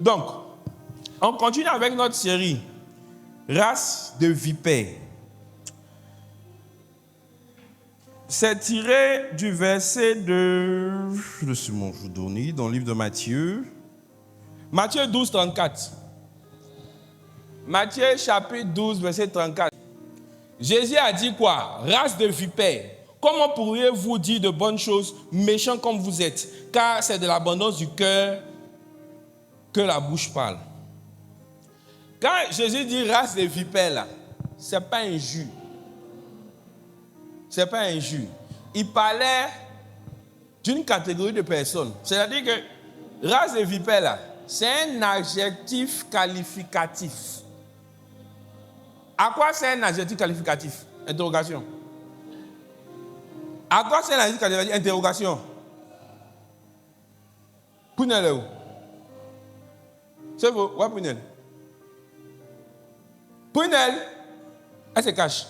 Donc, on continue avec notre série Race de vipères. C'est tiré du verset de... Laissez-moi vous donner dans le livre de Matthieu. Matthieu 12, 34. Matthieu chapitre 12, verset 34. Jésus a dit quoi? Race de vipères. Comment pourriez-vous dire de bonnes choses, méchants comme vous êtes? Car c'est de l'abondance du cœur que la bouche parle. Quand Jésus dit race de vipères, là, ce n'est pas un jus. Ce n'est pas un jus. Il parlait d'une catégorie de personnes. C'est-à-dire que race de vipères, là, c'est un adjectif qualificatif. À quoi c'est un adjectif qualificatif? Interrogation. À quoi c'est un adjectif qualificatif? Interrogation. Punel où? C'est vous? Ouais, Punel. Punel, elle se cache.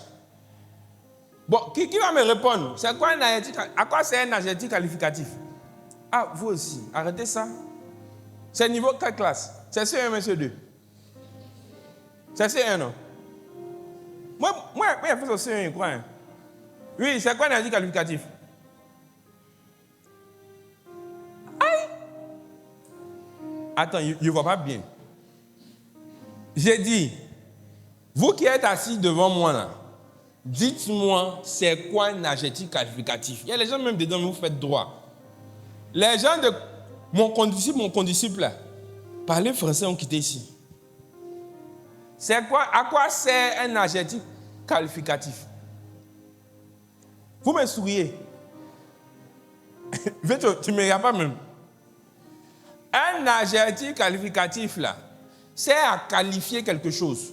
Bon, qui va me répondre? C'est quoi un adjectif? À quoi c'est un adjectif qualificatif? Ah, vous aussi. Arrêtez ça. C'est niveau quelle classe? C'est C1, mais C2. C'est C1, non? Moi, il faut ce C1, quoi. Hein? Oui, c'est quoi un adjectif qualificatif? Aïe! Attends, il ne voit pas bien. J'ai dit, vous qui êtes assis devant moi là, dites-moi c'est quoi un adjectif qualificatif. Il y a les gens même dedans, vous faites droit. Les gens de mon condisciple là, parler français ont quitté ici. C'est quoi, à quoi sert un adjectif qualificatif? Vous me souriez. Tu ne me regardes pas même. Un adjectif qualificatif là, c'est à qualifier quelque chose.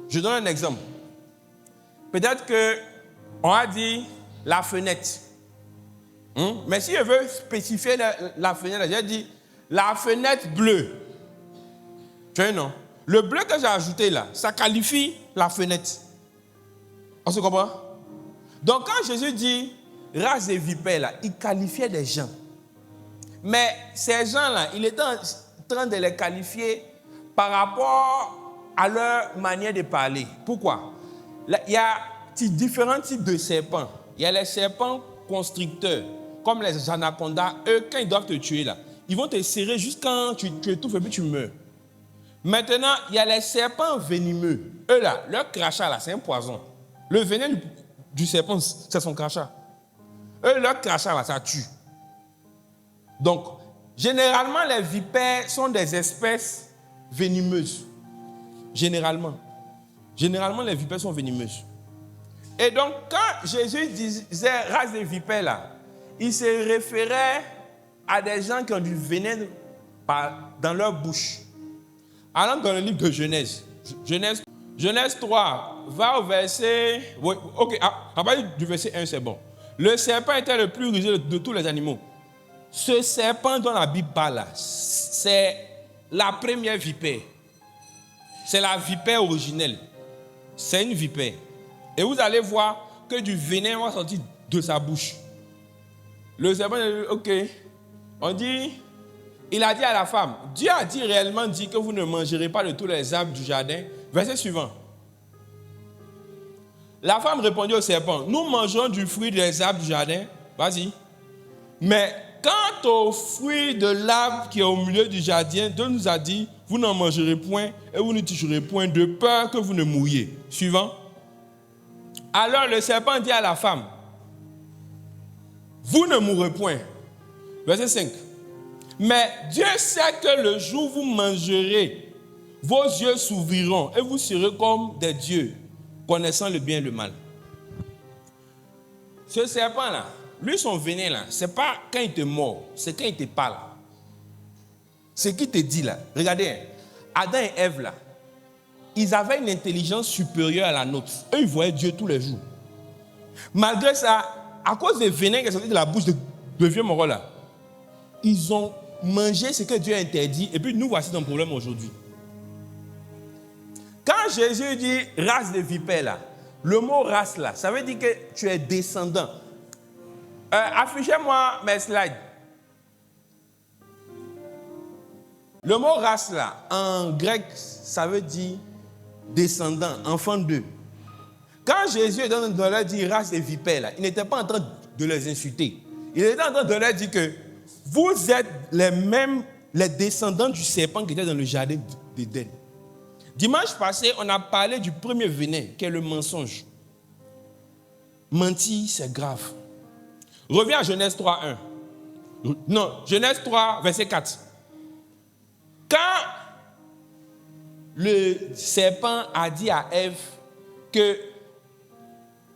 Je donne un exemple. Peut-être qu'on a dit la fenêtre. Mais si je veux spécifier la fenêtre, j'ai dit la fenêtre bleue. Tu vois, non? Le bleu que j'ai ajouté là, ça qualifie la fenêtre. On se comprend? Donc quand Jésus dit race des vipères là, il qualifiait des gens. Mais ces gens-là, il était en train de les qualifier par rapport à leur manière de parler. Pourquoi? Là, il y a différents types de serpents. Il y a les serpents constricteurs, comme les anacondas. Eux, quand ils doivent te tuer, là, ils vont te serrer jusqu'à tu étouffes et puis tu meurs. Maintenant, il y a les serpents venimeux. Eux, là, leur crachat, là, c'est un poison. Le venin du serpent, c'est son crachat. Eux, leur crachat, là, ça tue. Donc, généralement, les vipères sont des espèces venimeuses. Généralement, les vipères sont venimeuses. Et donc, quand Jésus disait race des vipères, là, il se référait à des gens qui ont du venin dans leur bouche. Allons dans le livre de Genèse. Genèse 3, va au verset... Oui, ok, à partir du verset 1, c'est bon. Le serpent était le plus rusé de tous les animaux. Ce serpent dont la Bible parle, c'est la première vipère. C'est la vipère originelle. C'est une vipère. Et vous allez voir que du venin va sortir de sa bouche. Le serpent, ok. On dit, il a dit à la femme, Dieu a réellement dit que vous ne mangerez pas de tous les arbres du jardin. Verset suivant. La femme répondit au serpent, nous mangerons du fruit des arbres du jardin. Vas-y. Mais quant au fruit de l'arbre qui est au milieu du jardin, Dieu nous a dit, vous n'en mangerez point et vous ne toucherez point de peur que vous ne mouriez. Suivant. Alors le serpent dit à la femme, vous ne mourrez point. Verset 5. Mais Dieu sait que le jour où vous mangerez, vos yeux s'ouvriront et vous serez comme des dieux, connaissant le bien et le mal. Ce serpent-là, lui, son venin, là, ce n'est pas quand il te mord, c'est quand il te parle. Ce qu'il te dit là. Regardez, Adam et Ève, là, ils avaient une intelligence supérieure à la nôtre. Eux, ils voyaient Dieu tous les jours. Malgré ça, à cause des venins qui sont sortis de la bouche de vieux moraux là, ils ont mangé ce que Dieu a interdit et puis nous voici dans le problème aujourd'hui. Quand Jésus dit race de vipères là, le mot race là, ça veut dire que tu es descendant. Affichez-moi mes slides. Le mot race là, en grec, ça veut dire descendant, enfant d'eux. Quand Jésus est dans leur dire race des vipères, là, il n'était pas en train de les insulter. Il était en train de leur dire que vous êtes les descendants du serpent qui était dans le jardin d'Éden. Dimanche passé, on a parlé du premier venin, qui est le mensonge. Mentir, c'est grave. Reviens à Genèse 3:1. Non, Genèse 3, verset 4. Quand le serpent a dit à Ève que,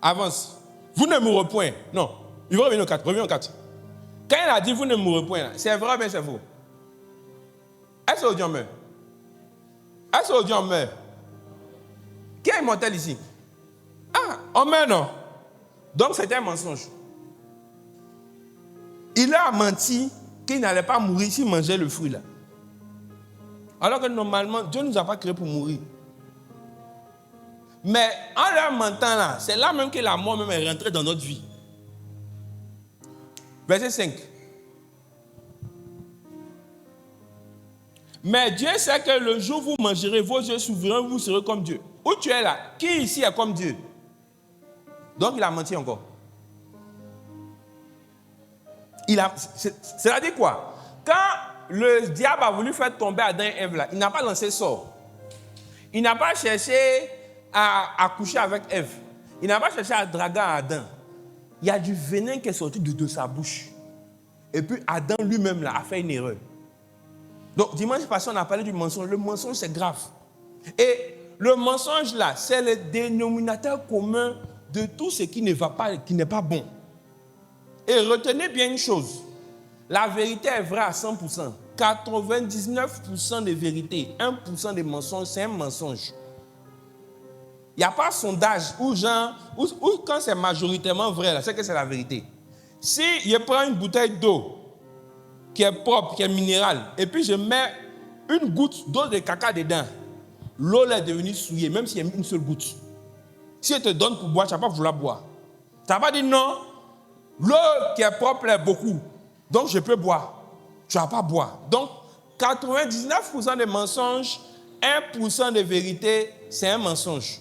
avance, vous ne mourrez point. Non, il va revenir au 4. Reviens au 4. Quand il a dit vous ne mourrez point, c'est vrai ou bien c'est faux? Est-ce que Dieu meurt? Est-ce que Dieu meurt? Qui est immortel ici? Ah, on meurt non? Donc c'était un mensonge. Il a menti qu'il n'allait pas mourir s'il mangeait le fruit là. Alors que normalement, Dieu ne nous a pas créés pour mourir. Mais en leur mentant là, c'est là même que la mort même est rentrée dans notre vie. Verset 5. Mais Dieu sait que le jour où vous mangerez, vos yeux s'ouvriront, vous serez comme Dieu. Où tu es là? Qui ici est comme Dieu? Donc il a menti encore. C'est-à-dire quoi? Quand le diable a voulu faire tomber Adam et Ève là, il n'a pas lancé sort. Il n'a pas cherché à coucher avec Ève. Il n'a pas cherché à draguer Adam. Il y a du venin qui est sorti de sa bouche. Et puis Adam lui-même là, a fait une erreur. Donc dimanche passé, on a parlé du mensonge. Le mensonge, c'est grave. Et le mensonge là, c'est le dénominateur commun de tout ce qui ne va pas, qui n'est pas bon. Et retenez bien une chose. La vérité est vraie à 100%. 99% de vérité, 1% de mensonge, c'est un mensonge. Il n'y a pas de sondage où quand c'est majoritairement vrai, là, c'est que c'est la vérité. Si je prends une bouteille d'eau qui est propre, qui est minérale, et puis je mets une goutte d'eau de caca dedans, l'eau est devenue souillée, même s'il y a une seule goutte. Si elle te donne pour boire, tu ne vas pas vouloir boire. Tu ne vas pas dire non, l'eau qui est propre est beaucoup, donc je peux boire. Tu ne vas pas boire. Donc, 99% de mensonges, 1% de vérité, c'est un mensonge.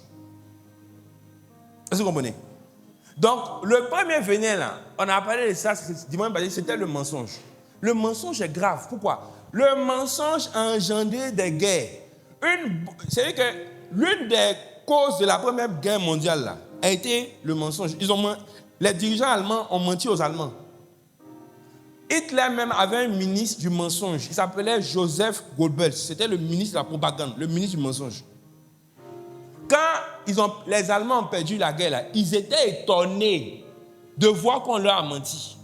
Est-ce que vous comprenez? Donc, le premier venin là, on a parlé de ça, c'était le mensonge. Le mensonge est grave. Pourquoi? Le mensonge a engendré des guerres. C'est-à-dire que l'une des causes de la première guerre mondiale là, a été le mensonge. Les dirigeants allemands ont menti aux Allemands. Hitler même avait un ministre du mensonge. Il s'appelait Joseph Goebbels. C'était le ministre de la propagande, le ministre du mensonge. Quand les Allemands ont perdu la guerre, là, ils étaient étonnés de voir qu'on leur a menti.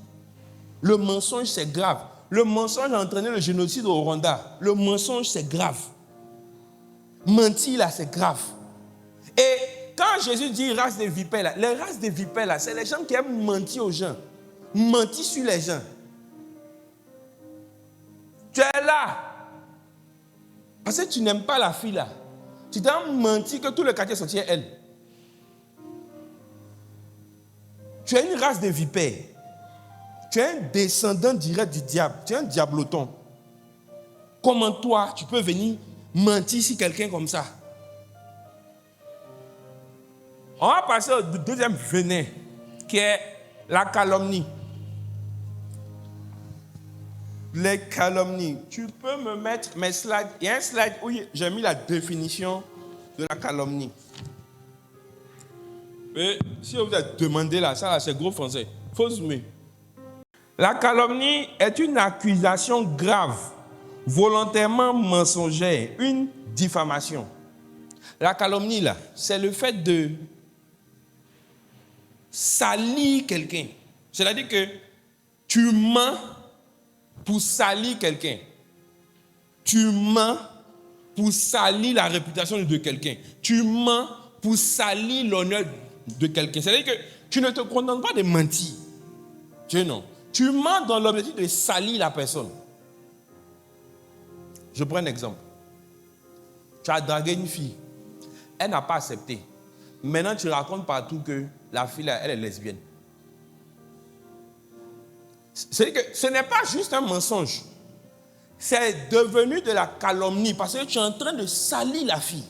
Le mensonge, c'est grave. Le mensonge a entraîné le génocide au Rwanda. Le mensonge, c'est grave. Mentir, là, c'est grave. Et quand Jésus dit race des vipères, là, les races des vipères, là, c'est les gens qui aiment mentir aux gens. Mentir sur les gens. Tu es là. Parce que tu n'aimes pas la fille, là. Tu t'as menti que tout le quartier sortait elle. Tu es une race de vipères. Tu es un descendant direct du diable. Tu es un diabloton. Comment toi, tu peux venir mentir sur quelqu'un comme ça? On va passer au deuxième venin, qui est la calomnie. Les calomnies. Tu peux me mettre mes slides. Il y a un slide où j'ai mis la définition de la calomnie. Et si vous êtes demandé là, ça là, c'est gros français. Faut zoomer. La calomnie est une accusation grave, volontairement mensongère, une diffamation. La calomnie là, c'est le fait de salir quelqu'un. C'est-à-dire que tu mens pour salir quelqu'un. Tu mens pour salir la réputation de quelqu'un. Tu mens pour salir l'honneur de quelqu'un. C'est-à-dire que tu ne te contentes pas de mentir. Tu sais, non. Tu mens dans l'objectif de salir la personne. Je prends un exemple. Tu as dragué une fille. Elle n'a pas accepté. Maintenant, tu racontes partout que la fille, elle est lesbienne. C'est-à-dire que ce n'est pas juste un mensonge. c'est devenu de la calomnie parce que tu es en train de salir la fille.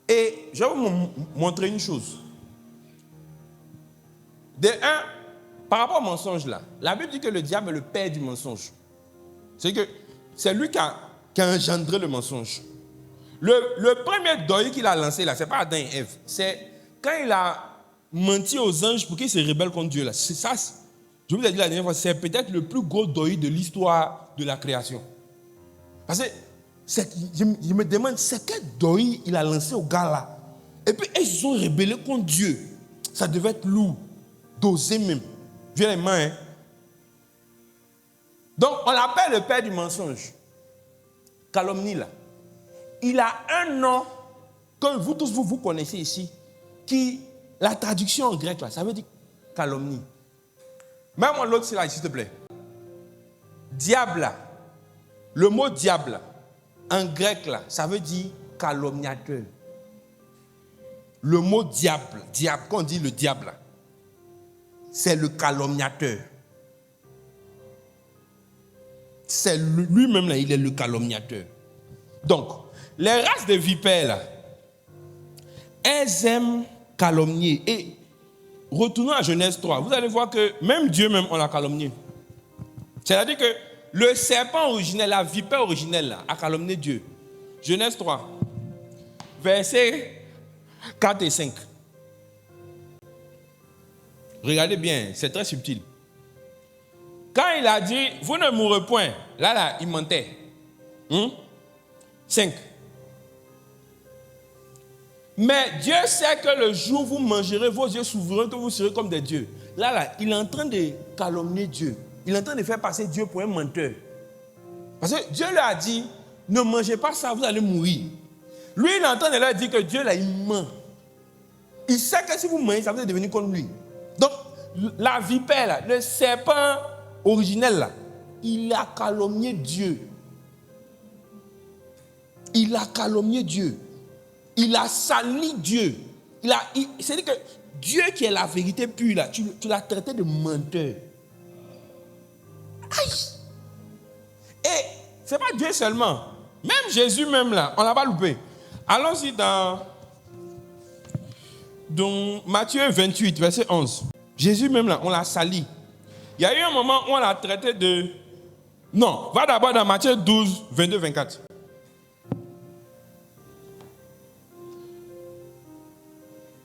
Et je vais vous montrer une chose. De un, par rapport au mensonge là, la Bible dit que le diable est le père du mensonge. C'est que c'est lui qui a engendré le mensonge. Le premier deuil qu'il a lancé là, ce n'est pas Adam et Ève. C'est quand il a menti aux anges pour qu'ils se rebellent contre Dieu là. C'est ça, je vous ai dit la dernière fois, c'est peut-être le plus gros deuil de l'histoire de la création. Parce que je me demande, c'est quel deuil il a lancé aux gars là. Et puis ils se sont rebellés contre Dieu. Ça devait être lourd, dosé même. Viens les mains, hein. Donc on l'appelle le père du mensonge. Calomnie là. Il a un nom que vous tous vous connaissez ici, qui, la traduction en grec là, ça veut dire calomnie. Mets-moi l'autre là, s'il te plaît. Diable là. Le mot diable là, en grec là, ça veut dire calomniateur. Le mot diable, quand on dit le diable là, c'est le calomniateur. C'est lui-même là, il est le calomniateur. Donc, les races de vipères là, elles aiment calomnier. Et retournons à Genèse 3, vous allez voir que même Dieu même, on l'a calomnié. C'est-à-dire que le serpent originel, la vipère originelle là, a calomnié Dieu. Genèse 3, versets 4 et 5. Regardez bien, c'est très subtil. Quand il a dit, vous ne mourrez point, là, il mentait. 5. Mais Dieu sait que le jour où vous mangerez, vos yeux s'ouvriront, que vous serez comme des dieux. Là, il est en train de calomnier Dieu. Il est en train de faire passer Dieu pour un menteur. Parce que Dieu lui a dit, ne mangez pas ça, vous allez mourir. Lui, il est en train de leur dire que Dieu, là, il ment. Il sait que si vous mangez, ça va devenir comme lui. Donc, la vipère, là, le serpent originel, là, il a calomnié Dieu. Il a calomnié Dieu. Il a sali Dieu. C'est-à-dire que Dieu qui est la vérité pure, là, tu l'as traité de menteur. Aïe! Et ce n'est pas Dieu seulement. Même Jésus même là, on l'a pas loupé. Allons-y dans Matthieu 28, verset 11. Jésus même là, on l'a sali. Il y a eu un moment où on l'a traité de... Non, va d'abord dans Matthieu 12, 22, 24.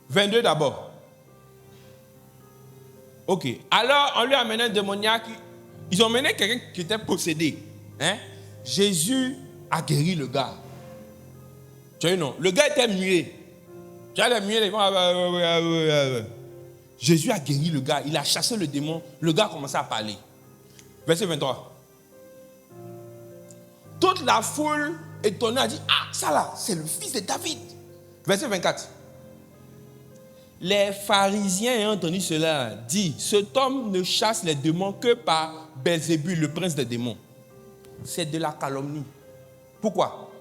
« 22 d'abord. Ok. Alors, on lui a amené un démoniaque. Ils ont mené quelqu'un qui était possédé. Hein? Jésus a guéri le gars. Tu as vu, non? Le gars était muet. Tu as les muets, les gens. Jésus a guéri le gars. Il a chassé le démon. Le gars a commencé à parler. Verset 23. Toute la foule étonnée a dit, ah, ça là, c'est le fils de David. Verset 24. Les pharisiens ayant entendu cela disent, cet homme ne chasse les démons que par Belzébul, le prince des démons. C'est de la calomnie. Pourquoi?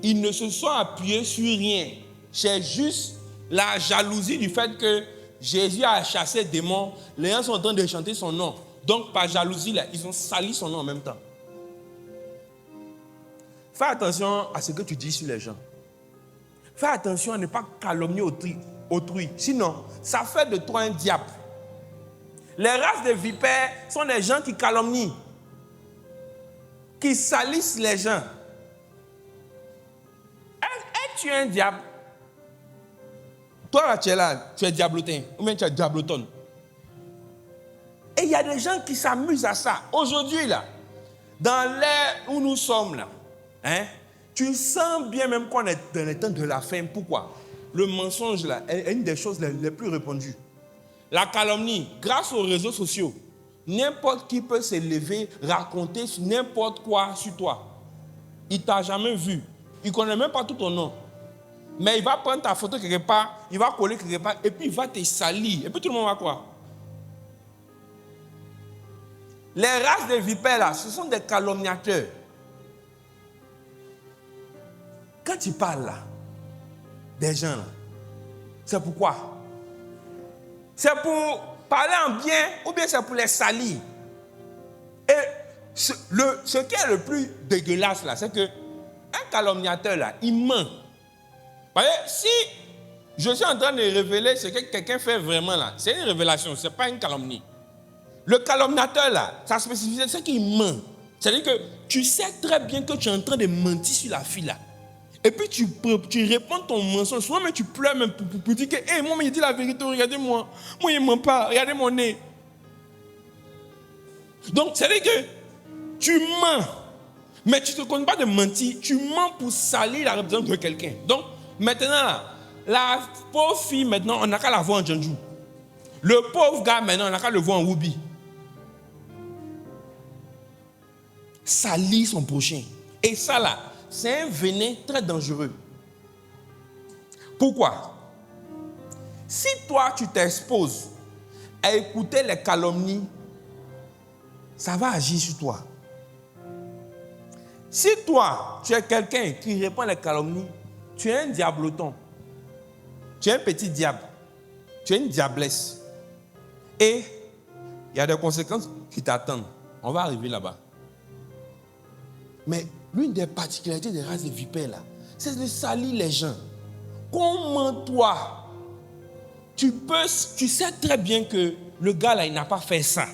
Ils ne se sont appuyés sur rien. C'est juste la jalousie du fait que Jésus a chassé les démons. Les gens sont en train de chanter son nom. Donc par jalousie, là, ils ont sali son nom en même temps. Fais attention à ce que tu dis sur les gens. Fais attention à ne pas calomnier autrui. Sinon, ça fait de toi un diable. Les races de vipères sont des gens qui calomnient, qui salissent les gens. Es-tu un diable? Toi, là, tu es diablotin, ou bien tu es diablotonne. Et il y a des gens qui s'amusent à ça. Aujourd'hui, là, dans l'ère où nous sommes, là, hein, tu sens bien même qu'on est dans les temps de la fin. Pourquoi? Le mensonge, là, est une des choses les plus répandues. La calomnie, grâce aux réseaux sociaux, n'importe qui peut se lever, raconter n'importe quoi sur toi. Il ne t'a jamais vu. Il ne connaît même pas tout ton nom. Mais il va prendre ta photo quelque part, il va coller quelque part, et puis il va te salir. Et puis tout le monde va croire. Les races de vipères, là, ce sont des calomniateurs. Quand tu parles, là, des gens, là, c'est pourquoi? C'est pour parler en bien ou bien c'est pour les salir? Et ce qui est le plus dégueulasse là, c'est que un calomniateur là, il ment. Vous voyez, si je suis en train de révéler ce que quelqu'un fait vraiment là, c'est une révélation, ce n'est pas une calomnie. Le calomniateur là, sa spécificité, c'est qu'il ment. C'est-à-dire que tu sais très bien que tu es en train de mentir sur la fille là. Et puis tu réponds ton mensonge. Souvent même tu pleures même pour dire que hey, moi il dit la vérité, regardez-moi. Moi il ne ment pas, regardez mon nez. Donc c'est-à-dire que tu mens. Mais tu ne te connais pas de mentir. Tu mens pour salir la réputation de quelqu'un. Donc maintenant là, la pauvre fille maintenant, on n'a qu'à la voir en Djanjou. Le pauvre gars maintenant, on n'a qu'à le voir en Woubi. Salir son prochain. Et ça là, c'est un venin très dangereux. Pourquoi? Si toi tu t'exposes à écouter les calomnies, ça va agir sur toi. Si toi tu es quelqu'un qui répond les calomnies, tu es un diabloton. Tu es un petit diable. Tu es une diablesse. Et il y a des conséquences qui t'attendent. On va arriver là-bas. Mais l'une des particularités des races de vipères là, c'est de salir les gens. Comment toi, tu sais très bien que le gars là, il n'a pas fait ça.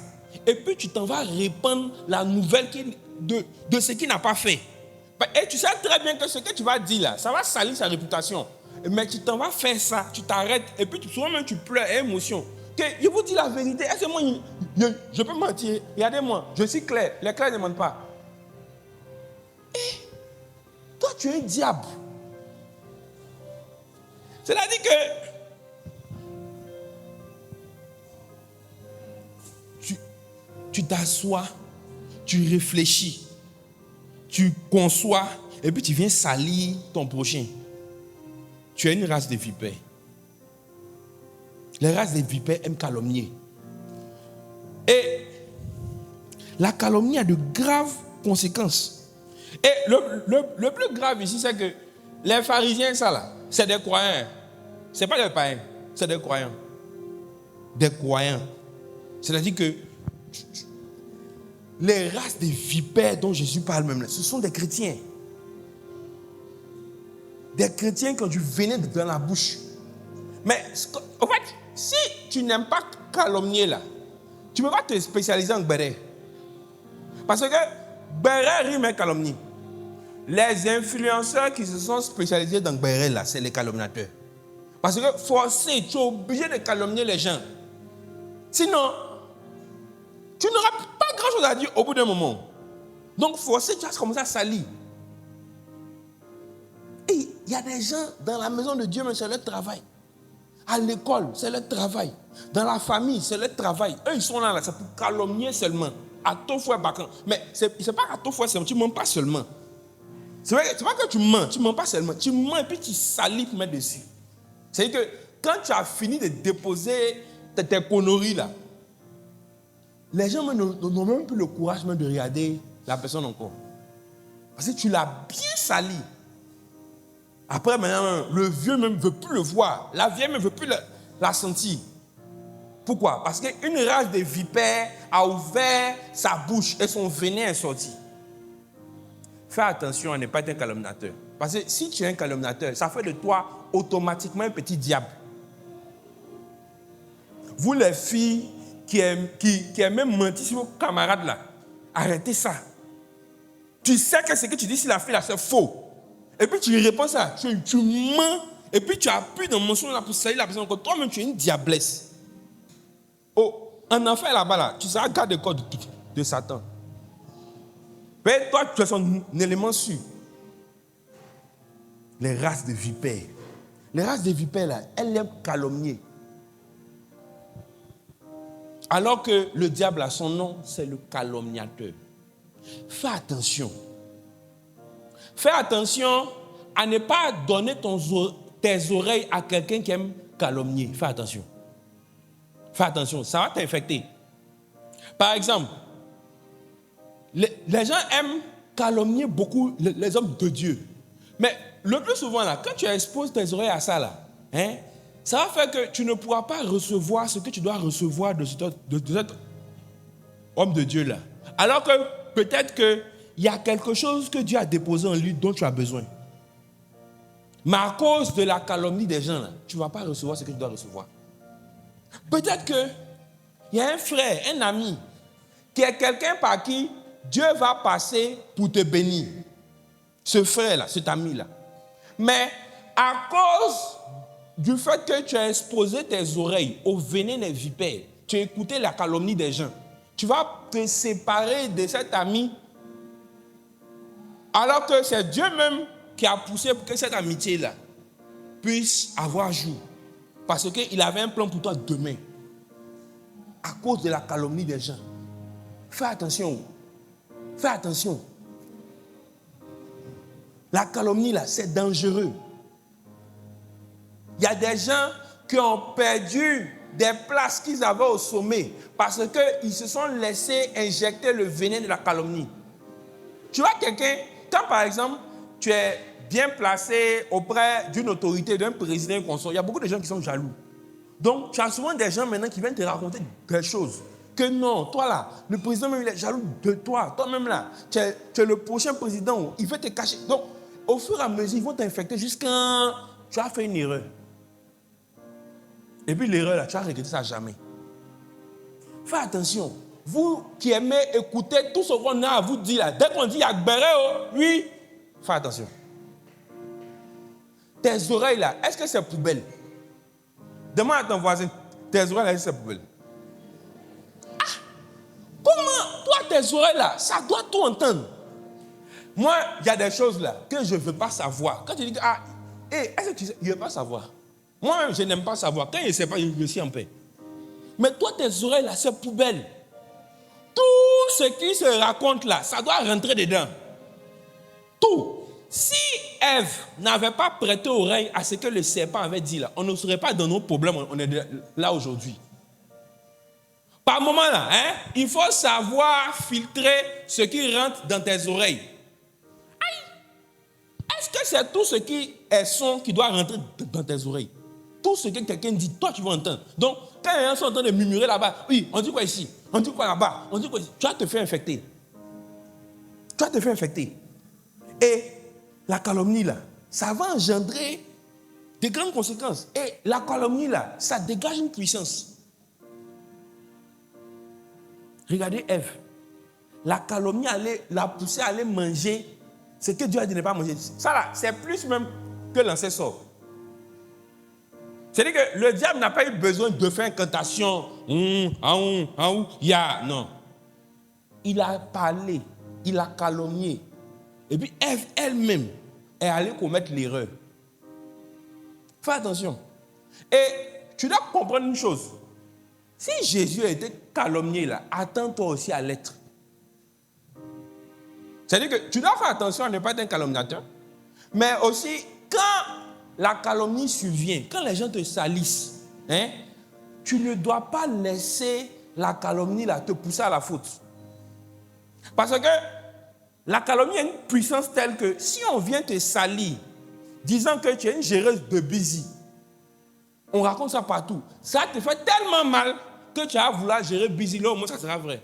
Et puis tu t'en vas répandre la nouvelle de ce qu'il n'a pas fait. Et tu sais très bien que ce que tu vas dire là, ça va salir sa réputation. Mais tu t'en vas faire ça, tu t'arrêtes, et puis souvent même tu pleures, émotion. Que je vous dis la vérité, est-ce que moi, je peux mentir? Regardez-moi, je suis clair, les clairs ne mentent pas. Et toi, tu es un diable. C'est-à-dire que tu t'assois, tu réfléchis, tu conçois, et puis tu viens salir ton prochain. Tu es une race de vipères. Les races de vipères aiment calomnier. Et la calomnie a de graves conséquences. Et le plus grave ici, c'est que les pharisiens, ça là, c'est des croyants. Ce n'est pas des païens, c'est des croyants. Des croyants. C'est-à-dire que les races de vipères dont Jésus parle même, ce sont des chrétiens. Des chrétiens qui ont du venin dans la bouche. Mais en fait, si tu n'aimes pas calomnier là, tu ne peux pas te spécialiser en béret. Parce que béret rime avec calomnie. Les influenceurs qui se sont spécialisés dans béret là, c'est les calomniateurs. Parce que forcé, tu es obligé de calomnier les gens. Sinon, tu n'auras pas grand-chose à dire au bout d'un moment. Donc forcé, tu vas commencer à salir. Et il y a des gens dans la maison de Dieu, mais c'est leur travail. À l'école, c'est leur travail. Dans la famille, c'est leur travail. Eux, ils sont là, c'est pour calomnier seulement. À ton fouet bacon. Mais c'est pas à ton fouet seulement, tu ne mens pas seulement. C'est pas que tu ne mens pas seulement. Tu mens et puis tu salis pour mettre dessus. C'est-à-dire que quand tu as fini de déposer tes conneries là, les gens n'ont même plus le courage même de regarder la personne encore. Parce que tu l'as bien sali. Après, maintenant, le vieux même ne veut plus le voir. La vieille ne veut plus la sentir. Pourquoi? Parce qu'une race de vipères a ouvert sa bouche et son venin est sorti. Fais attention à ne pas être un calomniateur. Parce que si tu es un calomniateur, ça fait de toi automatiquement un petit diable. Vous les filles qui aiment même mentir sur vos camarades là, arrêtez ça. Tu sais que ce que tu dis sur la fille là, c'est faux. Et puis tu réponds ça, tu mens, et puis tu appuies dans le mensonge là pour salir la personne. Toi-même, tu es une diablesse. Oh, en enfer là-bas, là, tu seras garde corps de Satan. Mais toi, tu es son élément sûr. Les races de vipères. Les races de vipères, là, elles aiment calomnier. Alors que le diable a son nom, c'est le calomniateur. Fais attention. Fais attention à ne pas donner tes oreilles à quelqu'un qui aime calomnier. Fais attention. Fais attention, ça va t'infecter. Par exemple, les gens aiment calomnier beaucoup les hommes de Dieu. Mais le plus souvent, là, quand tu exposes tes oreilles à ça, là, ça va faire que tu ne pourras pas recevoir ce que tu dois recevoir de cet homme de Dieu là. Alors que peut-être qu'il y a quelque chose que Dieu a déposé en lui dont tu as besoin. Mais à cause de la calomnie des gens, là, tu ne vas pas recevoir ce que tu dois recevoir. Peut-être qu'il y a un frère, un ami, qui est quelqu'un par qui Dieu va passer pour te bénir. Ce frère-là, cet ami-là. Mais à cause du fait que tu as exposé tes oreilles au venin des vipères, tu as écouté la calomnie des gens, tu vas te séparer de cet ami alors que c'est Dieu même qui a poussé pour que cette amitié-là puisse avoir jour. Parce qu'il avait un plan pour toi demain. À cause de la calomnie des gens. Fais attention. Fais attention. La calomnie, là, c'est dangereux. Il y a des gens qui ont perdu des places qu'ils avaient au sommet parce qu'ils se sont laissés injecter le venin de la calomnie. Tu vois quelqu'un, quand par exemple, tu es bien placé auprès d'une autorité, d'un président, d'un consort, il y a beaucoup de gens qui sont jaloux. Donc, tu as souvent des gens maintenant qui viennent te raconter des choses. Que non, toi là, le président même il est jaloux de toi. Toi-même là, tu es le prochain président. Il veut te cacher. Donc, au fur et à mesure, ils vont t'infecter jusqu'à tu as fait une erreur. Et puis l'erreur là, tu vas regretter ça jamais. Fais attention. Vous qui aimez écouter tout ce qu'on a à vous dire là, dès qu'on dit Agbere, oui, fais attention. Tes oreilles là, est-ce que c'est poubelle? Demande à ton voisin, tes oreilles là, est-ce que c'est poubelle? Ah, comment, toi, tes oreilles là, ça doit tout entendre. Moi, il y a des choses là que je ne veux pas savoir. Quand tu dis, est-ce que tu sais, je ne veux pas savoir. Moi-même, je n'aime pas savoir. Quand je ne sais pas, je suis en paix. Mais toi, tes oreilles là, c'est poubelle. Tout ce qui se raconte là, ça doit rentrer dedans. Tout. Si Ève n'avait pas prêté oreille à ce que le serpent avait dit là, on ne serait pas dans nos problèmes, on est là aujourd'hui. Par moment là, il faut savoir filtrer ce qui rentre dans tes oreilles. Est-ce que c'est tout ce qui est son qui doit rentrer dans tes oreilles? Tout ce que quelqu'un dit, toi tu vas entendre. Donc, quand les gens sont en train de murmurer là-bas, oui, on dit quoi ici? On dit quoi là-bas? On dit quoi ici? Tu vas te faire infecter. Tu vas te faire infecter. Et la calomnie là, ça va engendrer de grandes conséquences. Et la calomnie là, ça dégage une puissance. Regardez Ève. La calomnie l'a poussée à aller manger ce que Dieu a dit de ne pas manger. Ça là, c'est plus même que lancer sort. C'est-à-dire que le diable n'a pas eu besoin de faire incantation. Non. Il a parlé, il a calomnié. Et puis Ève elle-même est allée commettre l'erreur. Fais attention. Et tu dois comprendre une chose. Si Jésus a été calomnié là, attends-toi aussi à l'être. C'est-à-dire que tu dois faire attention à ne pas être un calomniateur. Mais aussi, quand la calomnie survient, quand les gens te salissent, tu ne dois pas laisser la calomnie là, te pousser à la faute. Parce que la calomnie a une puissance telle que si on vient te salir, disant que tu es une géreuse de busy, on raconte ça partout. Ça te fait tellement mal que tu vas vouloir gérer busy, là au moins ça sera vrai.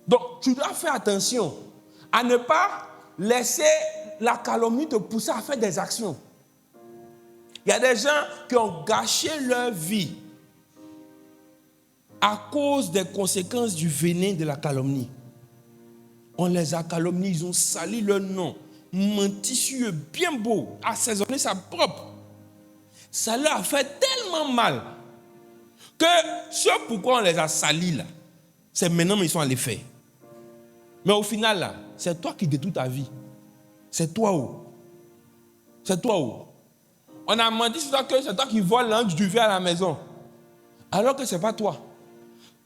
Donc, tu dois faire attention à ne pas laisser la calomnie te pousser à faire des actions. Il y a des gens qui ont gâché leur vie à cause des conséquences du venin de la calomnie. On les a calomniés, ils ont sali leur nom, menti sur eux, bien beau, assaisonné sa propre. Ça leur a fait tellement mal que ce pourquoi on les a salis là, c'est maintenant qu'ils sont allés faire. Mais au final, là, c'est toi qui détruis ta vie. C'est toi où? C'est toi où? On a menti sur toi que c'est toi qui voles l'ange du verre à la maison. Alors que ce n'est pas toi.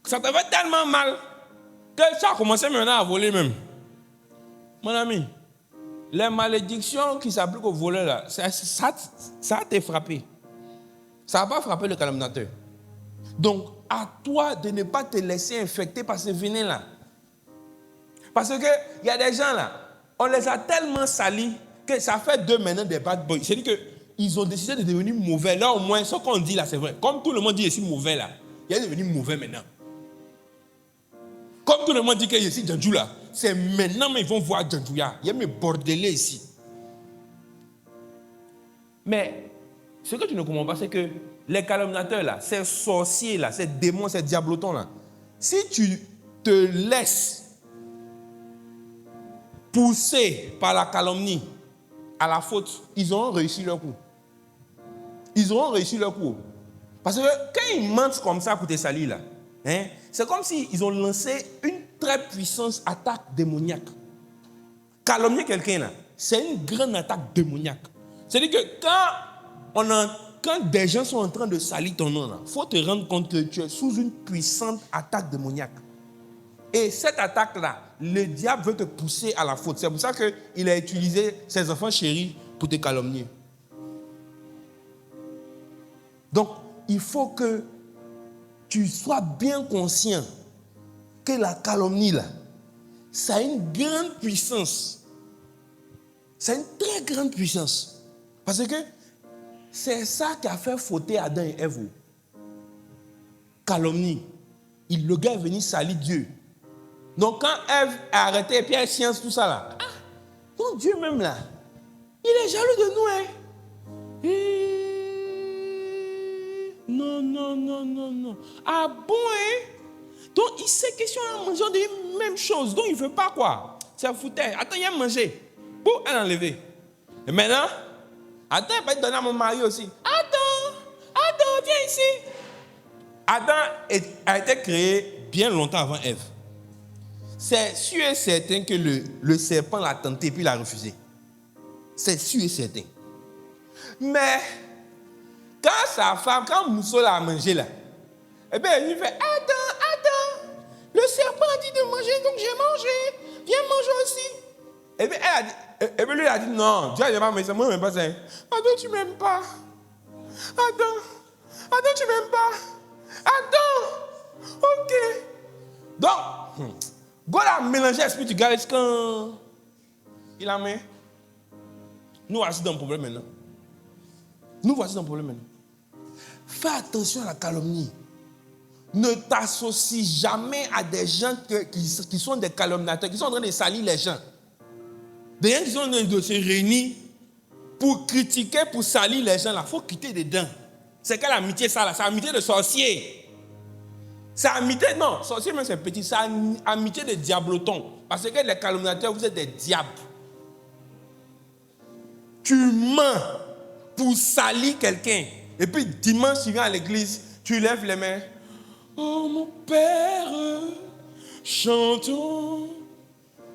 Ça te fait tellement mal que ça a commencé maintenant à voler même. Mon ami, les malédictions qui s'appliquent aux voleurs, là, ça t'a frappé. Ça n'a pas frappé le calomniateur. Donc, à toi de ne pas te laisser infecter par ce venin-là. Parce qu'il y a des gens là, on les a tellement salis que ça fait d'eux maintenant des bad boys. C'est-à-dire qu'ils ont décidé de devenir mauvais. Là, au moins, ce qu'on dit là, c'est vrai. Comme tout le monde dit ici mauvais là, il est devenu mauvais maintenant. Comme tout le monde dit que ici, Djandjou là, c'est maintenant mais ils vont voir Djandjou. Il y a mes bordelais ici. Mais ce que tu ne comprends pas, c'est que les calomniateurs là, ces sorciers là, ces démons, ces diablotons là, si tu te laisses pousser par la calomnie à la faute, ils auront réussi leur coup. Ils auront réussi leur coup. Parce que quand ils mentent comme ça pour te salir là, hein, c'est comme s'ils ont lancé une très puissante attaque démoniaque. Calomnier quelqu'un là, c'est une grande attaque démoniaque. C'est-à-dire que quand des gens sont en train de salir ton nom, il faut te rendre compte que tu es sous une puissante attaque démoniaque. Et cette attaque-là, le diable veut te pousser à la faute. C'est pour ça qu'il a utilisé ses enfants chéris pour te calomnier. Donc, il faut que tu sois bien conscient que la calomnie, là, ça a une grande puissance. C'est une très grande puissance. Parce que c'est ça qui a fait fauter Adam et Ève. Calomnie. Le gars est venu salir Dieu. Donc quand Ève a arrêté et puis elle science tout ça là, donc Dieu même là, il est jaloux de nous. Non. Ah bon, Donc il sait que si on a mangé des mêmes choses, donc il ne veut pas quoi. C'est foutais. Attends, il a mangé. Pour elle enlever. Et maintenant, Adam va te donner à mon mari aussi. Adam, viens ici. Adam a été créé bien longtemps avant Ève. C'est sûr et certain que le serpent l'a tenté puis l'a refusé. C'est sûr et certain. Mais quand sa femme, quand Mousso l'a mangé là, eh bien il fait Adam, le serpent a dit de manger donc j'ai mangé. Viens manger aussi. Et bien lui a dit non, Dieu n'a pas mangé ça, moi je n'aime pas ça. Adam, tu ne m'aimes pas. Adam, tu ne m'aimes pas. Adam, ok. Donc, God a mélangé l'esprit du gars quand il a mis. Nous voici dans le problème maintenant. Fais attention à la calomnie. Ne t'associe jamais à des gens qui sont des calomniateurs, qui sont en train de salir les gens. Des gens qui sont en train de se réunir pour critiquer, pour salir les gens. Il faut quitter dedans. C'est quelle amitié ça là? C'est amitié de sorcier. C'est amitié, non, sorcier même c'est petit, c'est amitié de diablotons. Parce que les calomniateurs, vous êtes des diables. Tu mens pour salir quelqu'un. Et puis dimanche, tu viens à l'église, tu lèves les mains. Oh mon Père, chantons.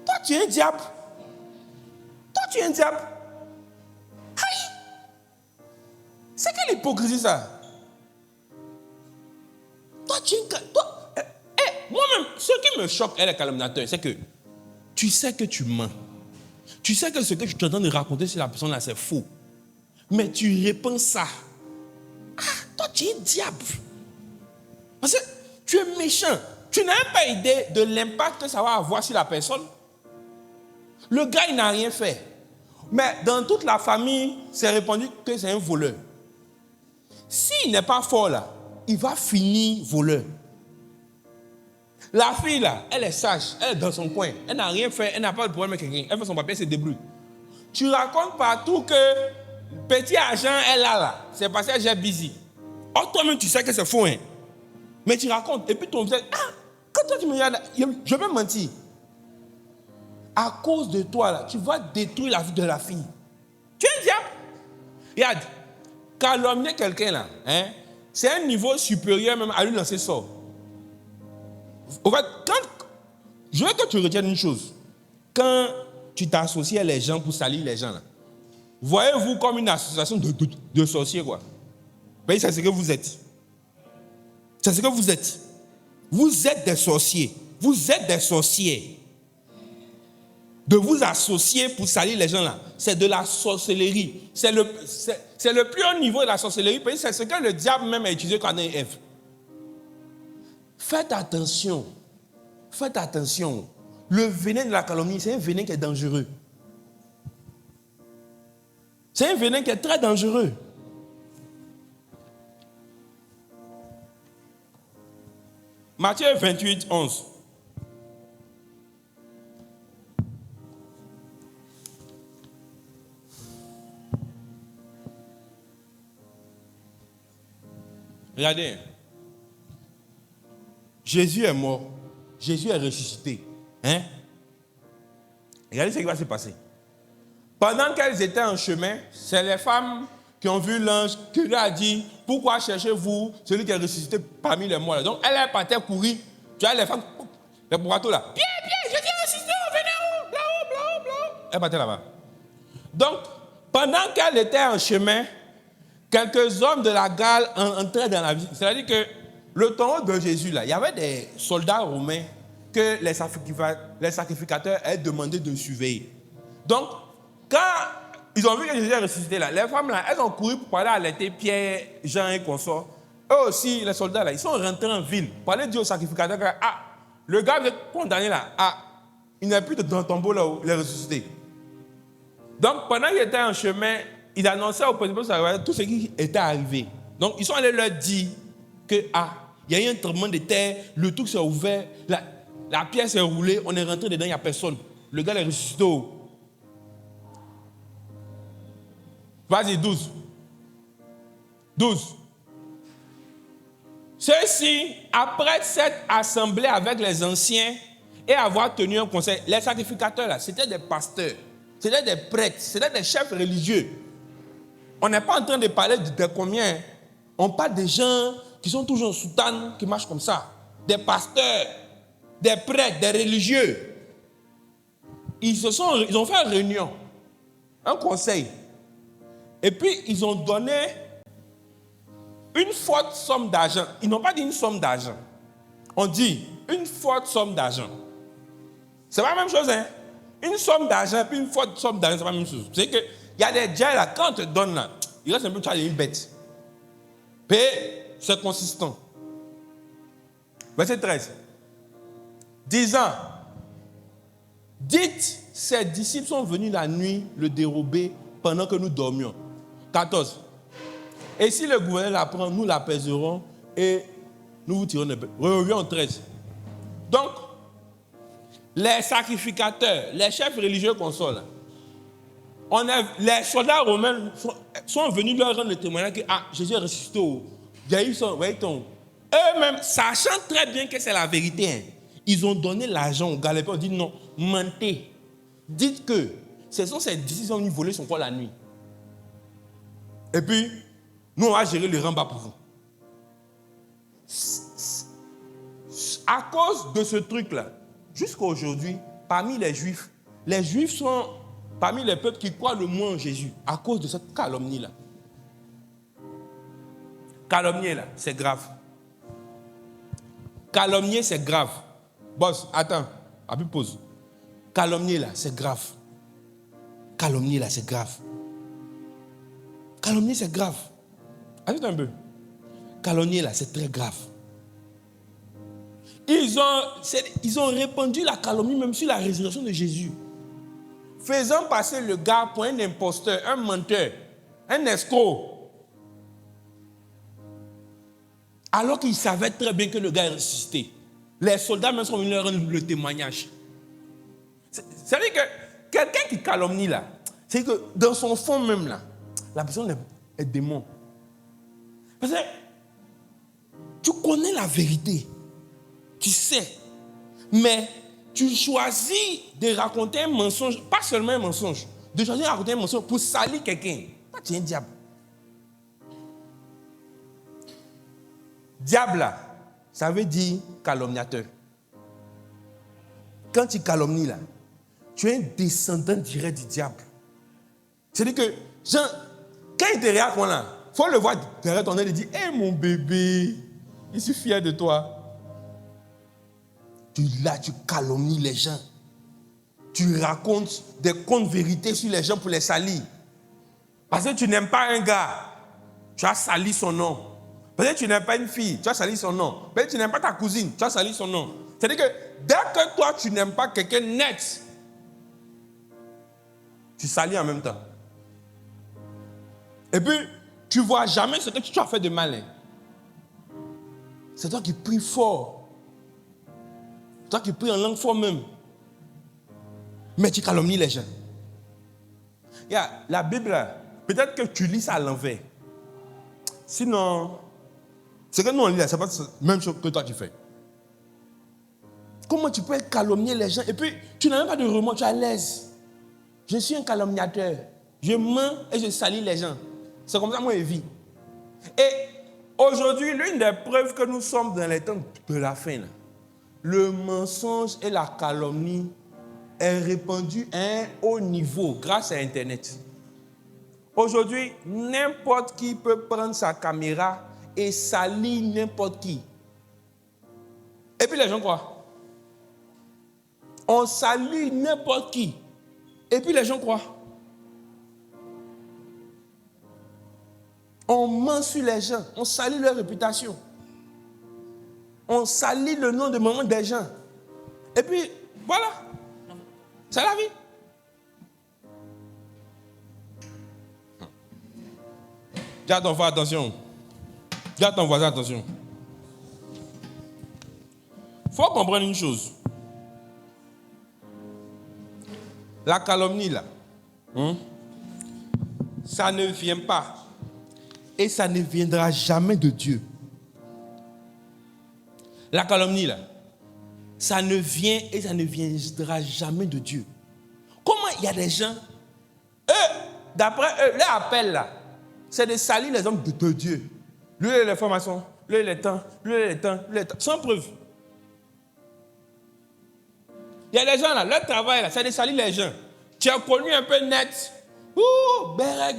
Toi, tu es un diable. Aïe! C'est quelle hypocrisie ça? Moi-même, ce qui me choque, les calomniateurs, c'est que tu sais que tu mens. Tu sais que ce que tu es en train de raconter sur la personne là, c'est faux. Mais tu réponds ça. Toi, tu es un diable. Parce que tu es méchant. Tu n'as même pas idée de l'impact que ça va avoir sur la personne. Le gars, il n'a rien fait. Mais dans toute la famille, c'est répandu que c'est un voleur. S'il n'est pas fort là, il va finir voleur. La fille là, elle est sage, elle est dans son coin, elle n'a rien fait, elle n'a pas de problème avec quelqu'un, elle fait son papier, elle se débrouille. Tu racontes partout que petit argent est là, c'est parce que j'ai busy. Or toi-même tu sais que c'est faux, mais tu racontes, et puis ton visage, quand toi tu me regardes, je vais mentir. À cause de toi là, tu vas détruire la vie de la fille. Tu es un diable. Regarde, calomnier quelqu'un là, c'est un niveau supérieur même à lui lancer sort. En fait, je veux que tu retiennes une chose. Quand tu t'associes à les gens pour salir les gens, là, voyez-vous comme une association de sorciers, quoi. Mais c'est ce que vous êtes. C'est ce que vous êtes. Vous êtes des sorciers. Vous êtes des sorciers. De vous associer pour salir les gens, là, c'est de la sorcellerie. C'est le plus haut niveau de la sorcellerie. C'est ce que le diable même a utilisé quand il est Ève. Faites attention. Le venin de la calomnie, c'est un venin qui est dangereux. C'est un venin qui est très dangereux. Matthieu 28, 11. Regardez. Jésus est mort. Jésus est ressuscité. Hein? Regardez ce qui va se passer. Pendant qu'elles étaient en chemin, c'est les femmes qui ont vu l'ange qui lui a dit, pourquoi cherchez-vous celui qui est ressuscité parmi les morts là? Donc elle est partie courir. Tu vois les femmes, les bourratos là. Pierre, Jésus est ressuscité, venez là-haut. Elle partait là-bas. Donc, pendant qu'elle était en chemin, quelques hommes de la Galle entraient dans la ville. C'est-à-dire que le temps de Jésus là, il y avait des soldats romains que les sacrificateurs avaient demandé de surveiller. Donc, quand ils ont vu que Jésus est ressuscité là, les femmes là, elles ont couru pour parler à l'été Pierre, Jean et consorts. Eux aussi, les soldats là, ils sont rentrés en ville pour aller dire aux sacrificateurs que le gars vous êtes condamné là, il n'est plus dans le tombeau là où il est ressuscité. Donc, pendant qu'ils étaient en chemin, ils annonçaient aux principaux sacrificateurs tout ce qui était arrivé. Donc, ils sont allés leur dire que, il y a eu un tremblement de terre, le truc s'est ouvert, la pierre s'est roulée, on est rentré dedans, il n'y a personne. Le gars est ressuscité. Vas-y, 12. 12. Ceux-ci, après s'être assemblés avec les anciens et avoir tenu un conseil, les sacrificateurs, là, c'était des pasteurs, c'était des prêtres, c'était des chefs religieux. On n'est pas en train de parler de combien. On parle des gens qui sont toujours en soutane, qui marchent comme ça. Des pasteurs, des prêtres, des religieux. Ils ont fait une réunion, un conseil. Et puis, ils ont donné une forte somme d'argent. Ils n'ont pas dit une somme d'argent. On dit une forte somme d'argent. C'est pas la même chose, hein? Une somme d'argent et une forte somme d'argent, c'est pas la même chose. C'est qu'il y a des gens là, quand on te donne là, il reste un peu, tu as une bête. Mais c'est consistant. Verset 13. Disant, dites, ses disciples sont venus la nuit le dérober pendant que nous dormions. 14. Et si le gouverneur l'apprend, nous l'apaiserons et nous vous tirons de paix. Reviens au 13. Donc, les sacrificateurs, les chefs religieux consoles, les soldats romains sont venus leur rendre le témoignage que Jésus est ressuscité. Eux-mêmes, sachant très bien que c'est la vérité, hein, ils ont donné l'argent aux Galépins. Ils ont dit non, mentez. Dites que ce sont ces disciples qui sont venus voler son corps la nuit. Et puis, nous, on va gérer le rembat pour vous. À cause de ce truc-là, jusqu'à aujourd'hui, parmi les Juifs sont parmi les peuples qui croient le moins en Jésus, à cause de cette calomnie-là. Calomnier, là, c'est grave. Calomnier, c'est grave. Boss, attends, pause. Calomnier, là, c'est grave. Calomnier, là, c'est grave. Calomnier, c'est grave. Ajoute un peu. Calomnier, là, c'est très grave. Ils ont répandu la calomnie même sur la résurrection de Jésus. Faisant passer le gars pour un imposteur, un menteur, un escroc. Alors qu'ils savaient très bien que le gars est ressuscité. Les soldats même sont venus leur rendre le témoignage. C'est-à-dire que quelqu'un qui calomnie là, c'est que dans son fond même là, la personne est démon. Parce que tu connais la vérité. Tu sais. Mais tu choisis de raconter un mensonge, pas seulement un mensonge, de choisir de raconter un mensonge pour salir quelqu'un. Tu es un diable. Diable là, ça veut dire calomniateur. Quand tu calomnies là, tu es un descendant direct du diable. C'est-à-dire que, Jean, quand il te regarde là, il faut le voir derrière ton œil et dire, hé mon bébé, je suis fier de toi. Là, tu calomnies les gens. Tu racontes des contes vérités sur les gens pour les salir. Parce que tu n'aimes pas un gars, tu as sali son nom. Parce que tu n'aimes pas une fille, tu as sali son nom. Parce que tu n'aimes pas ta cousine, tu as sali son nom. C'est-à-dire que dès que toi, tu n'aimes pas quelqu'un net, tu salis en même temps. Et puis, tu ne vois jamais ce que tu as fait de malin. C'est toi qui pries fort. Toi qui pries en langue forte même. Mais tu calomnies les gens. La Bible, peut-être que tu lis ça à l'envers. Sinon, Ce que nous on lit là, c'est pas la même chose que toi tu fais. Comment tu peux calomnier les gens et puis tu n'as même pas de remords, tu es à l'aise. Je suis un calomniateur. Je mens et je salis les gens. C'est comme ça que moi je vis. Et aujourd'hui, l'une des preuves que nous sommes dans les temps de la fin, là, le mensonge et la calomnie est répandu à un haut niveau grâce à Internet. Aujourd'hui, n'importe qui peut prendre sa caméra et salir n'importe qui. Et puis les gens croient. On salue n'importe qui. Et puis les gens croient. On ment sur les gens. On salue leur réputation. On salit le nom de maman des gens. Et puis, voilà. C'est la vie. Garde ton voisin, attention. Garde ton voisin, attention. Il faut comprendre une chose. La calomnie, là, ça ne vient pas. Et ça ne viendra jamais de Dieu. La calomnie, là, ça ne vient et ça ne viendra jamais de Dieu. Comment il y a des gens, eux, d'après eux, leur appel, là, c'est de salir les hommes de Dieu. Lui, il est formation, lui, il est temps, lui, il est temps, lui, il est temps. Sans preuve. Il y a des gens, là, leur travail, là, c'est de salir les gens. Tu as connu un peu net. Ouh, béret,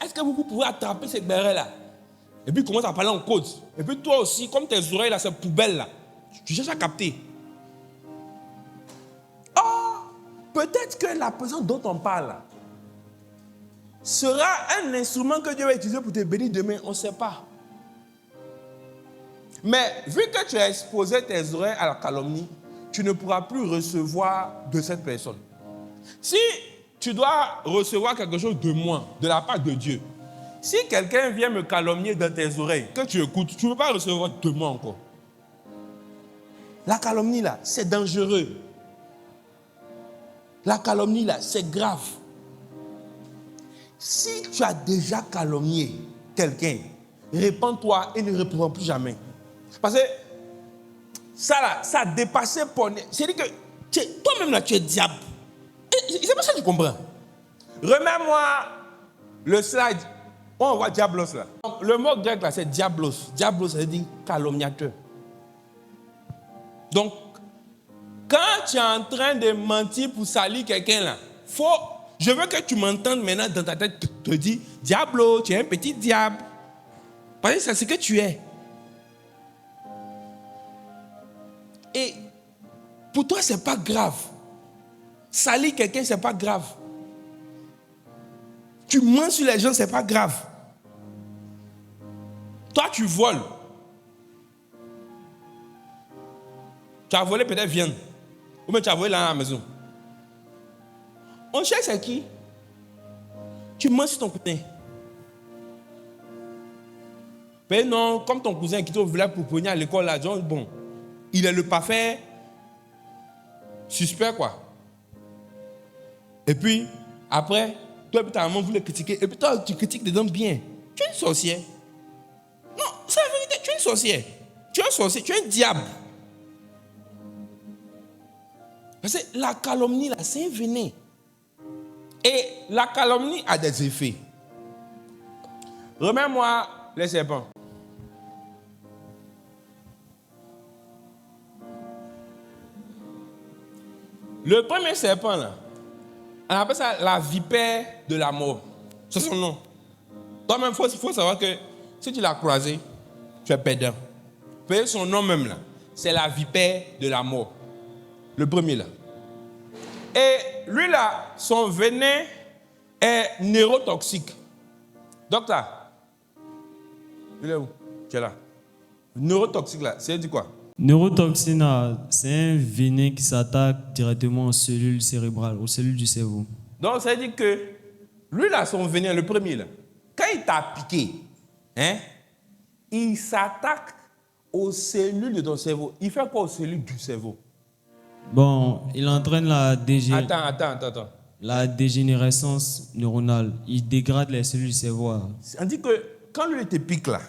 est-ce que vous pouvez attraper ces bérets-là? Et puis, il commence à parler en code. Et puis, toi aussi, comme tes oreilles, là, ces poubelles-là, tu cherches à capter. Oh, peut-être que la personne dont on parle, là, sera un instrument que Dieu va utiliser pour te bénir demain, on ne sait pas. Mais vu que tu as exposé tes oreilles à la calomnie, tu ne pourras plus recevoir de cette personne. Si tu dois recevoir quelque chose de moi, de la part de Dieu, si quelqu'un vient me calomnier dans tes oreilles, que tu écoutes, tu ne peux pas recevoir de moi encore. La calomnie là, c'est dangereux. La calomnie là, c'est grave. Si tu as déjà calomnié quelqu'un, répands-toi et ne réponds plus jamais. Parce que ça là, ça a dépassé pour... C'est-à-dire que toi-même là, tu es diable. C'est pas ça que tu comprends. Remets-moi le slide. On voit diablos là. Le mot grec là, c'est diablos. Diablos, ça veut dire calomniateur. Donc, quand tu es en train de mentir pour salir quelqu'un là, je veux que tu m'entendes maintenant dans ta tête te dire, diablo, tu es un petit diable. Parce que c'est ce que tu es. Et pour toi, ce n'est pas grave. Salir quelqu'un, ce n'est pas grave. Tu mens sur les gens, ce n'est pas grave. Toi, tu voles. Tu as volé peut-être viande. Ou bien tu as volé là à la maison. On cherche c'est qui? Tu mens sur ton cousin. Mais non, comme ton cousin qui te voulait pour prendre à l'école, là, genre, bon, il est le parfait suspect, quoi. Et puis, après, toi et ta maman voulait critiquer. Et puis toi, tu critiques les hommes bien. Tu es une sorcière. Non, c'est la vérité, tu es une sorcière. Tu es un sorcier, tu es un diable. Parce que la calomnie, là, c'est un venin. Et la calomnie a des effets. Remets-moi les serpents. Le premier serpent, là, on appelle ça la vipère de la mort. C'est son nom. Toi-même, il faut savoir que si tu l'as croisé, tu es perdant. Son nom même, là, c'est la vipère de la mort. Le premier, là. Et lui, là, son venin est neurotoxique. Docteur, il est où? Tu es là. Neurotoxique, là, c'est dit quoi? Neurotoxine, c'est un venin qui s'attaque directement aux cellules cérébrales, aux cellules du cerveau. Donc, ça veut dire que lui, là, son venin, le premier, là, quand il t'a piqué, hein, il s'attaque aux cellules de ton cerveau. Il fait quoi aux cellules du cerveau? Bon, il entraîne Attends. la dégénérescence neuronale. Il dégrade les cellules du cerveau. On dit que quand lui te pique là,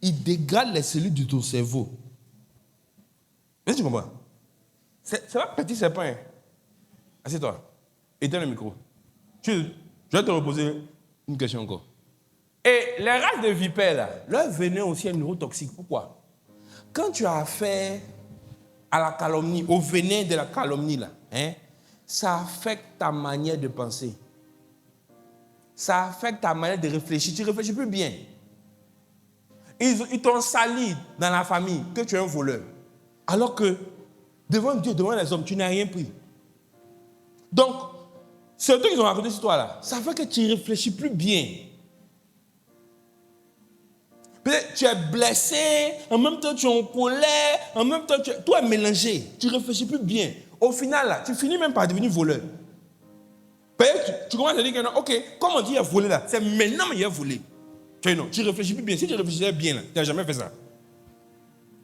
il dégrade les cellules de ton cerveau. Est-ce que tu comprends? C'est pas petit serpent. Hein? Assieds-toi. Éteins le micro. Je vais te reposer une question encore. Et les races de vipères, là, leur venin aussi est neurotoxique. Pourquoi? Quand tu as affaire à la calomnie, au venin de la calomnie, là, hein, ça affecte ta manière de penser. Ça affecte ta manière de réfléchir. Tu ne réfléchis plus bien. Ils t'ont sali dans la famille que tu es un voleur. Alors que devant Dieu, devant les hommes, tu n'as rien pris. Donc, ce truc qu'ils ont raconté sur toi là, ça fait que tu ne réfléchis plus bien. Peut-être tu es blessé, en même temps tu es en colère, en même temps tout est mélangé. Tu ne réfléchis plus bien. Au final, là, tu finis même par devenir voleur. Peut-être tu commences à dire que non, ok, comme on dit il a volé là, c'est maintenant qu'il a volé. Tu ne réfléchis plus bien. Si tu réfléchissais bien, tu n'as jamais fait ça.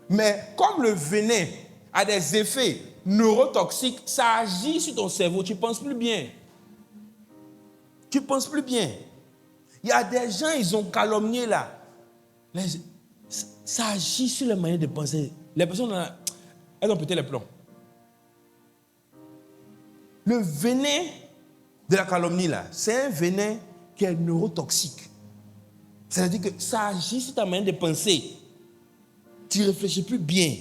Mais comme le venin a des effets neurotoxiques, ça agit sur ton cerveau, tu ne penses plus bien. Tu ne penses plus bien. Il y a des gens, ils ont calomnié là. Ça agit sur les manières de penser. Les personnes, elles ont pété les plombs. Le venin de la calomnie là, c'est un venin qui est neurotoxique. C'est-à-dire que ça agit sur ta manière de penser. Tu ne réfléchis plus bien.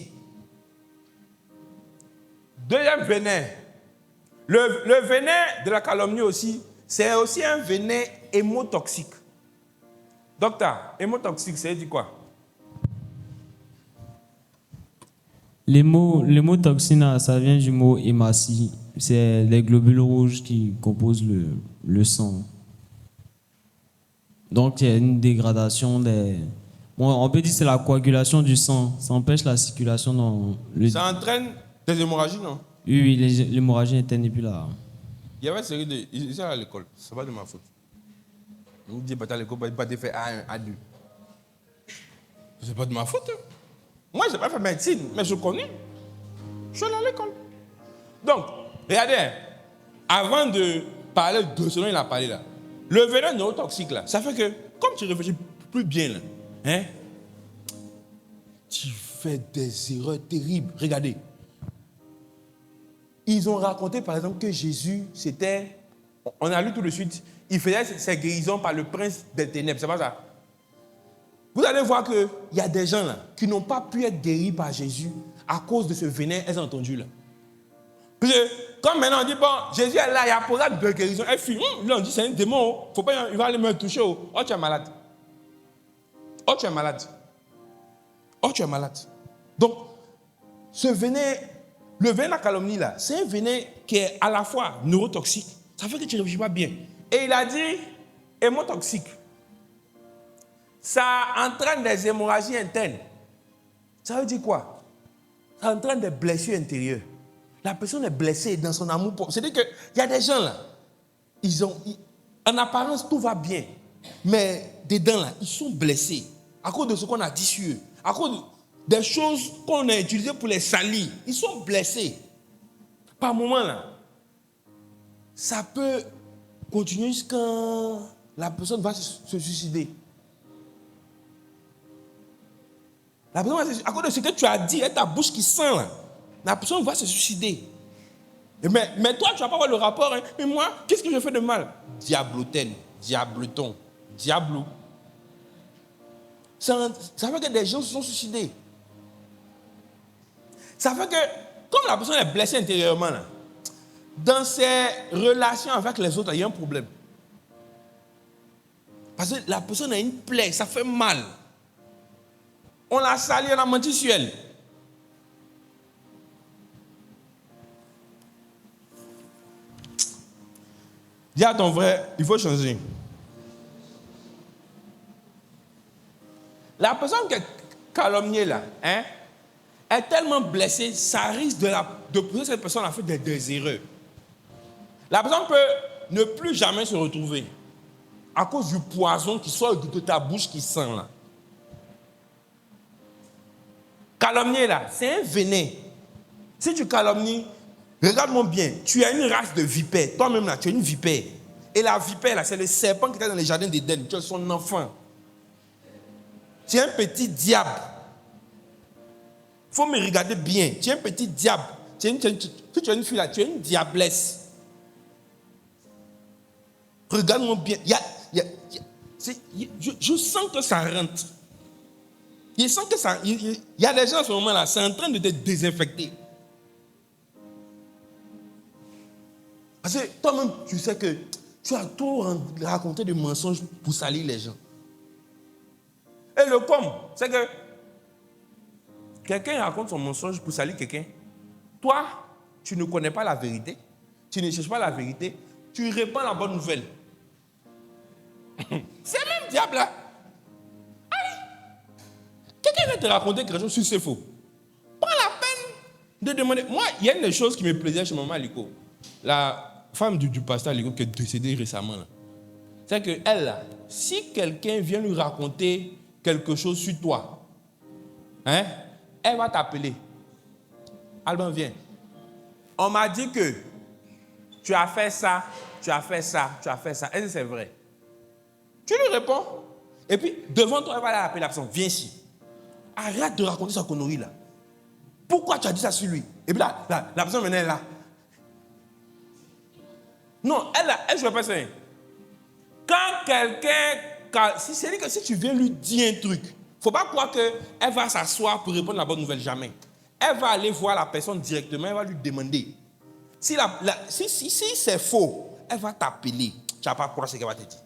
Deuxième venin. Le venin de la calomnie aussi, c'est aussi un venin hémotoxique. Docteur, hémotoxique, c'est dit quoi? L'hémotoxine, ça vient du mot hématie. C'est les globules rouges qui composent le sang. Donc, il y a une dégradation des... Bon, on peut dire que c'est la coagulation du sang. Ça empêche la circulation dans le... Ça entraîne des hémorragies, non? Oui, l'hémorragie interne et puis là. Il y avait une série de... Ici à l'école, c'est pas de ma faute. On me dit, à l'école, il pas de faire A1, A2. C'est pas de ma faute. Moi, je n'ai pas fait médecine, mais je connais. Je suis allé à l'école. Donc, regardez, avant de parler de ce dont il a parlé là, le venin neurotoxique là, ça fait que, comme tu réfléchis plus bien là, hein, tu fais des erreurs terribles. Regardez. Ils ont raconté par exemple que Jésus, c'était, on a lu tout de suite, il faisait ses guérisons par le prince des ténèbres, c'est pas ça? Vous allez voir qu'il y a des gens là qui n'ont pas pu être guéris par Jésus à cause de ce venin, elles ont entendu là. Parce que, comme maintenant on dit, bon, Jésus est là, il y a un programme de guérison, elle fuit, là on dit c'est un démon, faut pas, il va aller me toucher, oh tu es malade. Oh tu es malade. Oh tu es malade. Donc, ce venin, le venin de la calomnie là, c'est un venin qui est à la fois neurotoxique, ça fait que tu ne réfléchis pas bien. Et il a dit hémotoxique. Ça entraîne des hémorragies internes. Ça veut dire quoi? Ça entraîne des blessures intérieures. La personne est blessée dans son amour. C'est-à-dire qu'il y a des gens là, en apparence tout va bien, mais dedans là, ils sont blessés à cause de ce qu'on a dit sur eux, à cause des choses qu'on a utilisées pour les salir. Ils sont blessés. Par moment là, ça peut continuer jusqu'à la personne va se suicider. La personne va à cause de ce que tu as dit, et ta bouche qui sent là, la personne va se suicider. Mais toi, tu ne vas pas voir le rapport. Hein. Mais moi, qu'est-ce que je fais de mal? Diabloten, diableton, diablo. Ça fait que des gens se sont suicidés. Ça fait que, comme la personne est blessée intérieurement, là, dans ses relations avec les autres, il y a un problème. Parce que la personne a une plaie, ça fait mal. On l'a sali, on a menti sur elle. Dis à ton frère, il faut changer. La personne qui est calomniée là, hein, est tellement blessée, ça risque de pousser cette personne à faire des erreurs. La personne peut ne plus jamais se retrouver à cause du poison qui sort de ta bouche qui sent là. Calomnier là, c'est un venin. Si tu calomnies, regarde-moi bien, tu as une race de vipères. Toi-même là, tu es une vipère. Et la vipère là, c'est le serpent qui était dans les jardins d'Éden. Tu es son enfant. Tu es un petit diable. Il faut me regarder bien. Tu es un petit diable. Tu es une fille là, tu es une diablesse. Regarde-moi bien. Je sens que ça rentre. Je sens que ça. Il y a des gens à ce moment-là, c'est en train de te désinfecter. Parce que toi-même, tu sais que tu as tout raconté de mensonges pour salir les gens. Et le com, c'est que quelqu'un raconte son mensonge pour salir quelqu'un. Toi, tu ne connais pas la vérité. Tu ne cherches pas la vérité. Tu répands la bonne nouvelle. C'est le même diable là. Quelqu'un va te raconter quelque chose sur c'est faux. Pas la peine de demander. Moi, il y a une des choses qui me plaisait chez maman Aliko. La femme du pasteur Aliko qui est décédée récemment. C'est qu'elle, là, si quelqu'un vient lui raconter quelque chose sur toi, hein, elle va t'appeler. Alban, viens. On m'a dit que tu as fait ça, tu as fait ça, tu as fait ça. Est-ce que c'est vrai? Tu lui réponds. Et puis, devant toi, elle va appeler la personne. Viens ici. Arrête de raconter sa connerie là. Pourquoi tu as dit ça sur lui? Et puis là, la personne maintenant est là. Non, elle ne veut pas ça. Quand quelqu'un... C'est-à-dire que si tu viens lui dire un truc, il ne faut pas croire qu'elle va s'asseoir pour répondre à la bonne nouvelle. Jamais. Elle va aller voir la personne directement, elle va lui demander. Si c'est faux, elle va t'appeler. Tu n'as pas croire ce qu'elle va te dire.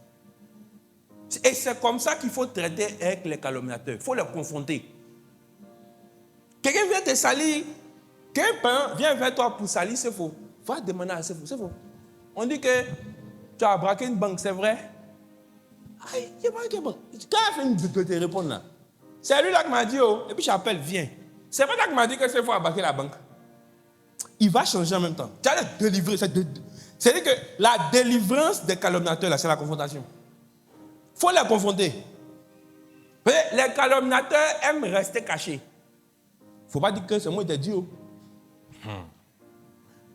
Et c'est comme ça qu'il faut traiter avec les calomniateurs. Il faut les confronter. Quelqu'un vient te salir, quelqu'un vient vers toi pour salir, c'est faux. Va demander, c'est faux, c'est faux. On dit que tu as braqué une banque, c'est vrai? Aïe, il a braqué une banque. Quand elle fait de te répondre là, c'est lui là qui m'a dit, oh, et puis j'appelle, viens. C'est pas là qui m'a dit que c'est faux à braquer la banque. Il va changer en même temps. Tu as le délivrer. C'est-à-dire que la délivrance des calomniateurs, là, c'est la confrontation. Il faut les confronter. Les calomniateurs aiment rester cachés. Il ne faut pas dire que c'est moi qui t'ai dit. Oh.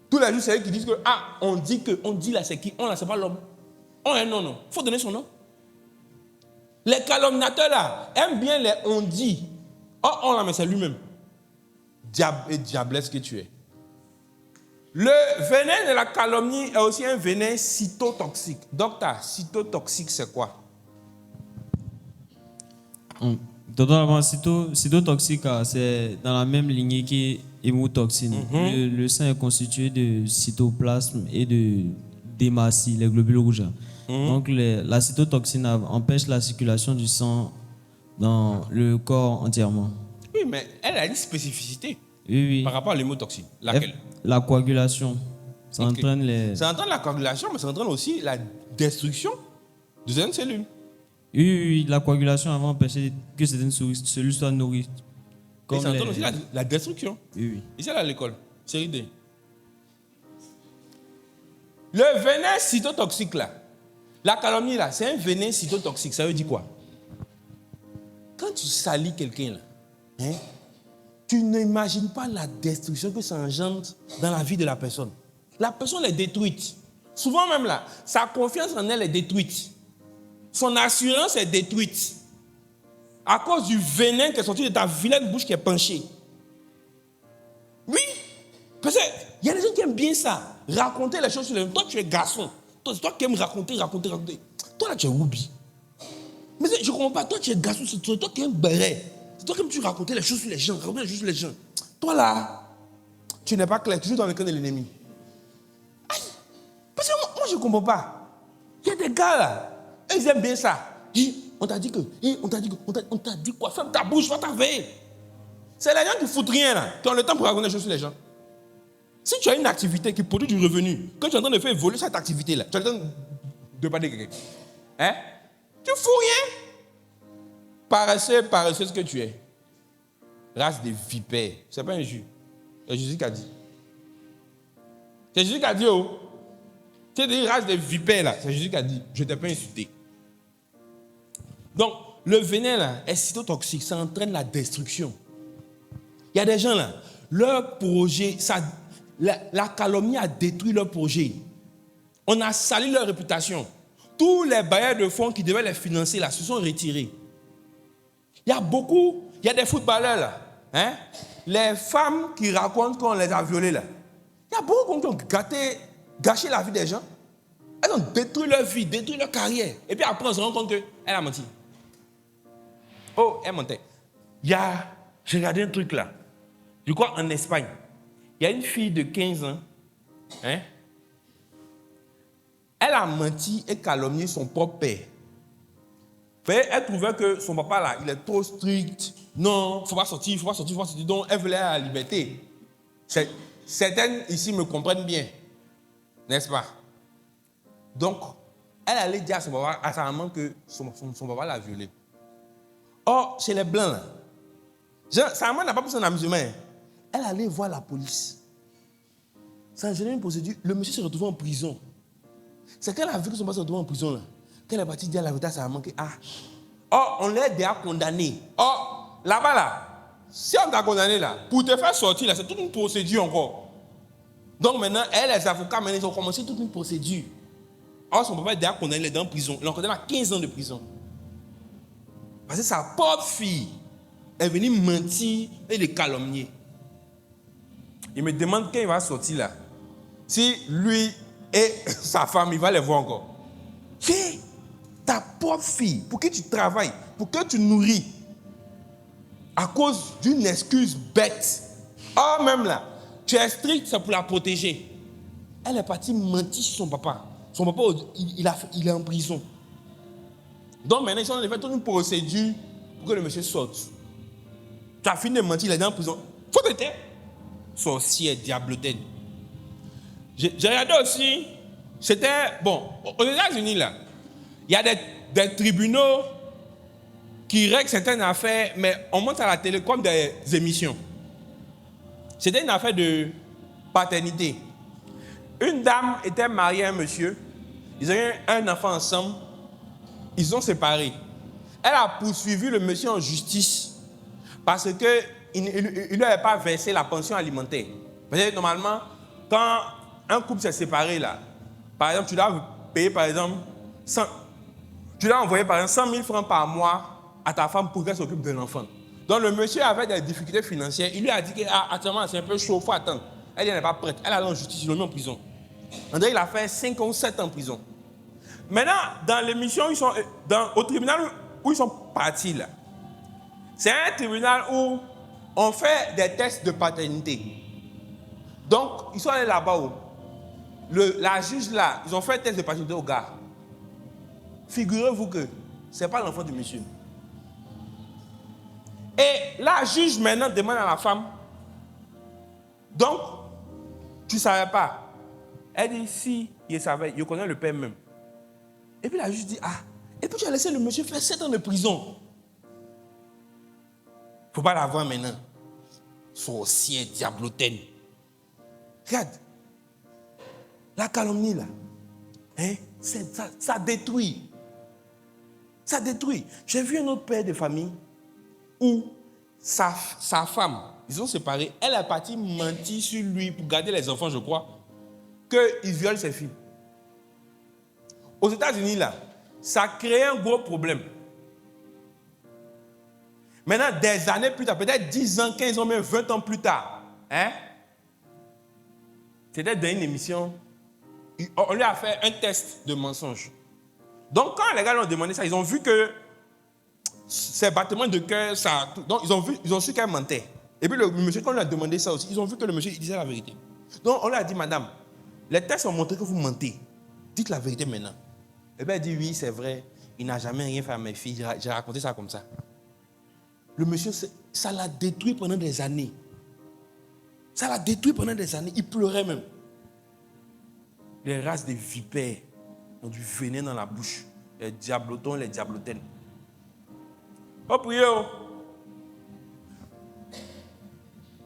Tous les jours, c'est eux qui disent que, on dit là, c'est qui? On là, c'est pas l'homme. On est non. Il faut donner son nom. Les calomniateurs là, aiment bien les on dit. On là, mais c'est lui-même. Diable et diablesse que tu es. Le venin de la calomnie est aussi un venin cytotoxique. Docteur, cytotoxique, c'est quoi? Totalement, cytotoxique, c'est dans la même lignée qu'hémotoxine. Le sang est constitué de cytoplasme et de d'hématies, les globules rouges. Donc, la cytotoxine empêche la circulation du sang dans le corps entièrement. Oui, mais elle a une spécificité. Oui. Par rapport à l'hémotoxine. Laquelle? La coagulation. Ça entraîne Ça entraîne la coagulation, mais ça entraîne aussi la destruction de certaines cellules. Oui, la coagulation va empêcher que certaines cellules soient nourries. Et ça entraîne aussi la destruction. Oui. Ici, à l'école, série D. Le venin cytotoxique, là, la calomnie, là, c'est un venin cytotoxique. Ça veut dire quoi? Quand tu salis quelqu'un, là, hein, tu n'imagines pas la destruction que ça engendre dans la vie de la personne. La personne est détruite. Souvent même là, sa confiance en elle est détruite. Son assurance est détruite. À cause du venin qui est sorti de ta vilaine bouche qui est penchée. Oui. Parce qu'il y a des gens qui aiment bien ça. Raconter les choses sur les gens. Toi, tu es garçon. C'est toi qui aimes raconter. Toi, là, tu es Woubi. Mais je ne comprends pas. Toi, tu es garçon. C'est toi qui aimes béret. C'est toi qui tu raconter les choses sur les gens. Toi, là, tu n'es pas clair. Tu joues dans le camp de l'ennemi. Aïe. Parce que moi, je ne comprends pas. Il y a des gars, là. Ils aiment bien ça. On t'a dit quoi? Ferme ta bouche, va t'enveiller. C'est les gens qui foutent rien, là, qui ont le temps pour raconter des choses sur les gens. Si tu as une activité qui produit du revenu, quand tu es en train de faire évoluer cette activité-là, tu as le temps de parler quelqu'un. Hein? Tu fous rien. Paresseuse que tu es. Race de vipères. C'est pas un jus. C'est Jésus qui a dit. C'est Jésus qui a dit, oh. Tu es des races de vipères, là. C'est Jésus qui a dit. Je ne t'ai pas insulté. Donc, le venin, là, est cytotoxique. Ça entraîne la destruction. Il y a des gens, là, leur projet, la calomnie a détruit leur projet. On a sali leur réputation. Tous les bailleurs de fonds qui devaient les financer, là, se sont retirés. Il y a des footballeurs là. Hein? Les femmes qui racontent qu'on les a violés là. Il y a beaucoup qui ont gâché la vie des gens. Elles ont détruit leur vie, détruit leur carrière. Et puis après, on se rend compte qu'elle a menti. Oh, elle mentait. J'ai regardé un truc là. Je crois en Espagne. Il y a une fille de 15 ans. Hein? Elle a menti et calomnié son propre père. Elle trouvait que son papa là, il est trop strict. Non, il ne faut pas sortir, il ne faut pas sortir, il ne faut pas sortir. Donc, elle voulait la liberté. Certaines ici me comprennent bien. N'est-ce pas? Donc, elle allait dire à son papa, à sa maman que son papa l'a violée. Or, chez les Blancs, là, sa maman n'a pas pris son amusement. Elle allait voir la police. Ça a généré une procédure. Le monsieur s'est retrouvé en prison. C'est qu'elle a vu que son papa s'est retrouvé en prison, là, qu'elle est partie dire la vérité à sa maman que, on l'a déjà condamné. Or, là-bas, là, si on t'a condamné, là, pour te faire sortir, là, c'est toute une procédure encore. Donc maintenant, les avocats, ils ont commencé toute une procédure. Or, son papa est déjà condamné, il est dans prison. Il l'a condamné à 15 ans de prison. Parce que sa pauvre fille est venue mentir et les calomnier. Il me demande quand il va sortir là, si lui et sa femme, il va les voir encore. Hey, ta pauvre fille, pour qui tu travailles, pour que tu nourris, à cause d'une excuse bête. Or même là, tu es strict, c'est pour la protéger. Elle est partie mentir sur son papa. Son papa, il est en prison. Donc maintenant, ils ont fait toute une procédure pour que le monsieur sorte. Tu as fini de mentir, il est dans la prison. Faut te taire. Sorcière, diablotène. J'ai regardé aussi, c'était, bon, aux États-Unis là, il y a des tribunaux qui règlent certaines affaires, mais on monte à la télé comme des émissions. C'était une affaire de paternité. Une dame était mariée à un monsieur, ils ont eu un enfant ensemble, ils ont séparé. Elle a poursuivi le monsieur en justice parce qu'il ne lui avait pas versé la pension alimentaire. Parce que normalement, quand un couple s'est séparé, là, par exemple, tu dois payer, par exemple, tu dois envoyer, par exemple, 100 000 francs par mois à ta femme pour qu'elle s'occupe de l'enfant. Donc, le monsieur avait des difficultés financières. Il lui a dit que, actuellement, c'est un peu chaud, il faut attendre. Elle n'est pas prête. Elle est allée en justice, ils l'ont mis en prison. André, il a fait 5 ou 7 ans en prison. Maintenant, dans l'émission, au tribunal où ils sont partis, là, c'est un tribunal où on fait des tests de paternité. Donc, ils sont allés là-bas où la juge là, ils ont fait un test de paternité au gars. Figurez-vous que ce n'est pas l'enfant du monsieur. Et la juge maintenant demande à la femme, donc, tu ne savais pas. Elle dit, si, il savait, il connaît le père même. Et puis la juge dit, et puis tu as laissé le monsieur faire 7 ans de prison. Il ne faut pas la voir maintenant. Sorcière, diablotène. Regarde, la calomnie là, hein, ça détruit. Ça détruit. J'ai vu un autre père de famille où sa femme, ils ont séparé, elle est partie mentir sur lui pour garder les enfants, je crois, qu'il viole ses filles. Aux États-Unis, là, ça crée un gros problème. Maintenant, des années plus tard, peut-être 10 ans, 15 ans, même 20 ans plus tard, hein, c'était dans une émission, on lui a fait un test de mensonge. Donc, quand les gars lui ont demandé ça, ils ont vu que ses battements de cœur, ça. Donc, ils ont su qu'elle mentait. Et puis, le monsieur, quand on lui a demandé ça aussi, ils ont vu que le monsieur il disait la vérité. Donc, on lui a dit, madame, les tests ont montré que vous mentez. Dites la vérité maintenant. Et bien, elle dit, oui, c'est vrai, il n'a jamais rien fait à mes filles. J'ai raconté ça comme ça. Le monsieur, ça l'a détruit pendant des années. Ça l'a détruit pendant des années. Il pleurait même. Les races de vipères ont du venin dans la bouche. Les diablotons, les diablotènes. Oh, priez.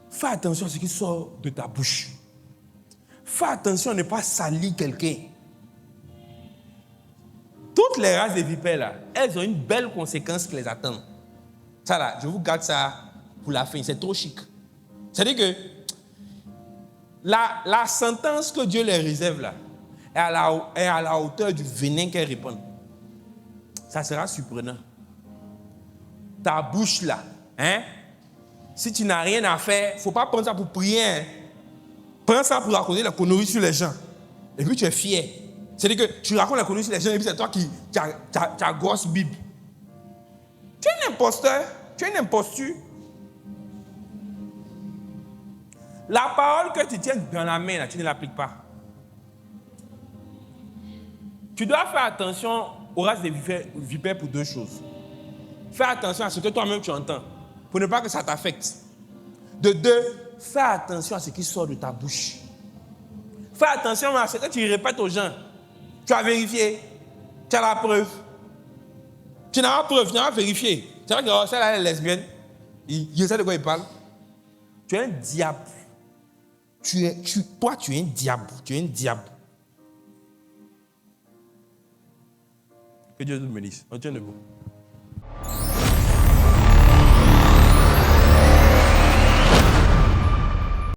Fais attention à ce qui sort de ta bouche. Fais attention à ne pas salir quelqu'un. Toutes les races de vipères, là, elles ont une belle conséquence qui les attend. Ça, là, je vous garde ça pour la fin. C'est trop chic. C'est-à-dire que la sentence que Dieu les réserve, là, est à la hauteur du venin qu'elles répandent. Ça sera surprenant. ta bouche là, hein? Si tu n'as rien à faire, il ne faut pas prendre ça pour prier. Hein? Prends ça pour raconter la connerie sur les gens. Et puis tu es fier. C'est-à-dire que tu racontes la connerie sur les gens et puis c'est toi qui as grosse Bible. Tu es un imposteur. Tu es une imposture. La parole que tu tiens dans la main, là, tu ne l'appliques pas. Tu dois faire attention aux races des vipères pour 2 choses. Fais attention à ce que toi-même tu entends, pour ne pas que ça t'affecte. De 2, fais attention à ce qui sort de ta bouche. Fais attention à ce que tu répètes aux gens. Tu as vérifié, tu as la preuve. Tu n'as pas preuve, tu n'as pas vérifié. C'est vrai que celle-là est lesbienne. Il sait de quoi il parle. Tu es un diable. Toi, tu es un diable. Tu es un diable. Que Dieu nous bénisse. On tient debout.